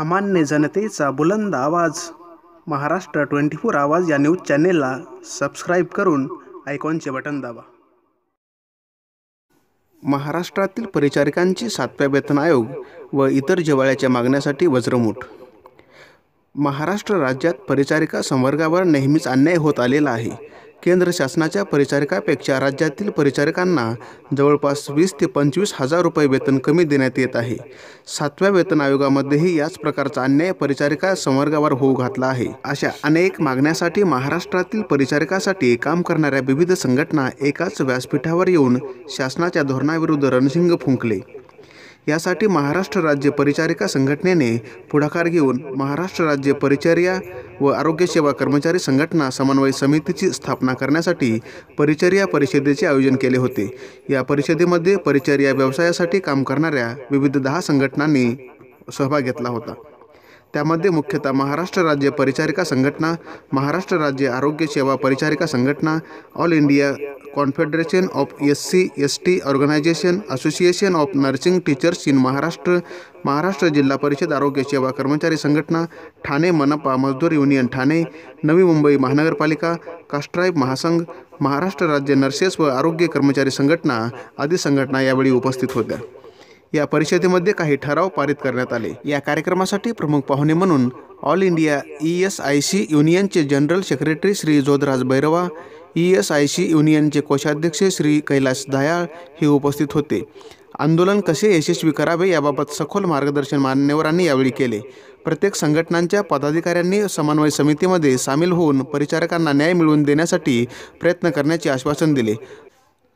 सामान्य जनतेचा बुलंद आवाज महाराष्ट्र 24 आवाज या न्यूज चॅनेलला सबस्क्राईब करून आयकॉनचे बटन दाबा। महाराष्ट्रातील परिचारिकांची 7व्या वेतन आयोग व इतर जिव्हाळ्याच्या मागण्यासाठी वज्रमूठ। महाराष्ट्र राज्यात परिचारिका संवर्गावर नेहमीच अन्याय होत आलेला आहे। केंद्र शासनाच्या परिचारिकापेक्षा राज्यातील परिचारिकांना जवळपास 20 ते 25 हजार रुपये वेतन कमी देण्यात येत आहे। 7व्या वेतन आयोगामध्येही याच प्रकारचा अन्याय परिचारिका संवर्गावर होऊ घातला आहे। अशा अनेक मागण्यासाठी महाराष्ट्रातील परिचारिकासाठी काम करणाऱ्या विविध संघटना एकाच व्यासपीठावर येऊन शासनाच्या धोरणाविरुद्ध रणशिंग फुंकले। यासाठी महाराष्ट्र राज्य परिचारिका संघटनेने पुढाकार घेऊन महाराष्ट्र राज्य परिचर्या व आरोग्य सेवा कर्मचारी संघटना समन्वय समितीची स्थापना करण्यासाठी परिचर्या परिषदेचे आयोजन केले होते। या परिषदेमध्ये परिचर्या व्यवसायासाठी काम करणाऱ्या विविध 10 संघटनांनी सहभाग घेतला होता। त्यामध्ये मुख्यतः महाराष्ट्र राज्य परिचारिका संघटना, महाराष्ट्र राज्य आरोग्य सेवा परिचारिका संघटना, all India confederation of SC/ST organization, association of nursing teachers in Maharashtra, Maharashtra जिल्हा परिषद आरोग्य सेवा कर्मचारी संघटना, ठाणे मनपा मजदूर युनियन ठाणे, नवी मुंबई महानगरपालिका, कास्ट्राईब महासंघ, महाराष्ट्र राज्य नर्सेस व आरोग्य कर्मचारी संघटना आदी संघटना यावेळी उपस्थित होत्या। या परिषदेमध्ये काही ठराव पारित करण्यात आले। या कार्यक्रमासाठी प्रमुख पाहुणे म्हणून ऑल इंडिया ESIC युनियनचे general secretary Shri Jodhraj Bairwa, ESIC युनियनचे कोषाध्यक्ष श्री कैलास दयाळ हे उपस्थित होते। आंदोलन कसे यशस्वी करावे याबाबत सखोल मार्गदर्शन मान्यवरांनी यावेळी केले। प्रत्येक संघटनांच्या पदाधिकाऱ्यांनी समन्वय समितीमध्ये सामील होऊन परिचारकांना न्याय मिळवून देण्यासाठी प्रयत्न करण्याचे आश्वासन दिले।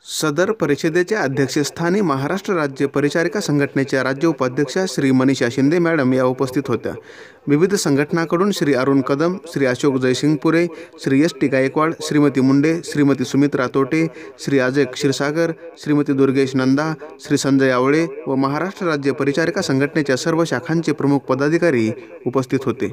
सदर परिषदेच्या अध्यक्षस्थानी महाराष्ट्र राज्य परिचारिका संघटनेच्या राज्य उपाध्यक्षा श्री मनीषा शिंदे मॅडम या उपस्थित होत्या। विविध संघटनांकडून श्री अरुण कदम, श्री अशोक जयसिंगपुरे, श्री ST गायकवाड, श्रीमती मुंडे, श्रीमती सुमित्रा तोटे, श्री अजय क्षीरसागर, श्रीमती दुर्गेश नंदा, श्री संजय आवळे व महाराष्ट्र राज्य परिचारिका संघटनेच्या सर्व शाखांचे प्रमुख पदाधिकारी उपस्थित होते।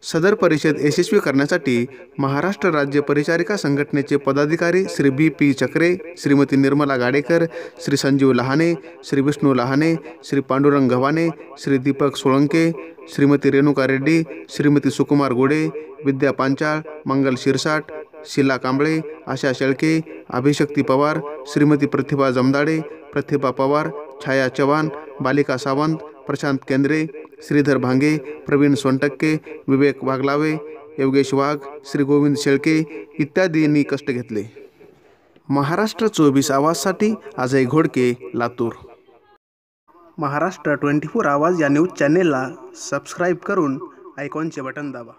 सदर परिषद यशस्वी करण्यासाठी महाराष्ट्र राज्य परिचारिका संघटनेचे पदाधिकारी श्री BP चक्रे, श्रीमती निर्मला गाडेकर, श्री संजीव लहाने, श्री विष्णू लहाने, श्री पांडुरंग गव्हाणे, श्री दीपक सोळंके, श्रीमती रेणुका रेड्डी, श्रीमती सुकुमार गोडे, विद्या पांचाळ, मंगल शिरसाट, शीला कांबळे, आशा शेळके, अभिशक्ती पवार, श्रीमती प्रतिभा जमदाडे, प्रतिभा पवार, छाया चव्हाण, बालिका सावंत, प्रशांत केंद्रे, श्रीधर भांगे, प्रवीण सोनटक्के, विवेक वाघलावे, योगेश वाघ, श्री गोविंद शेळके इत्यादींनी कष्ट घेतले। महाराष्ट्र 24 आवाजसाठी अजय घोडके, लातूर। महाराष्ट्र 24 आवाज या न्यूज चॅनेलला सबस्क्राईब करून आयकॉनचे बटन दाबा।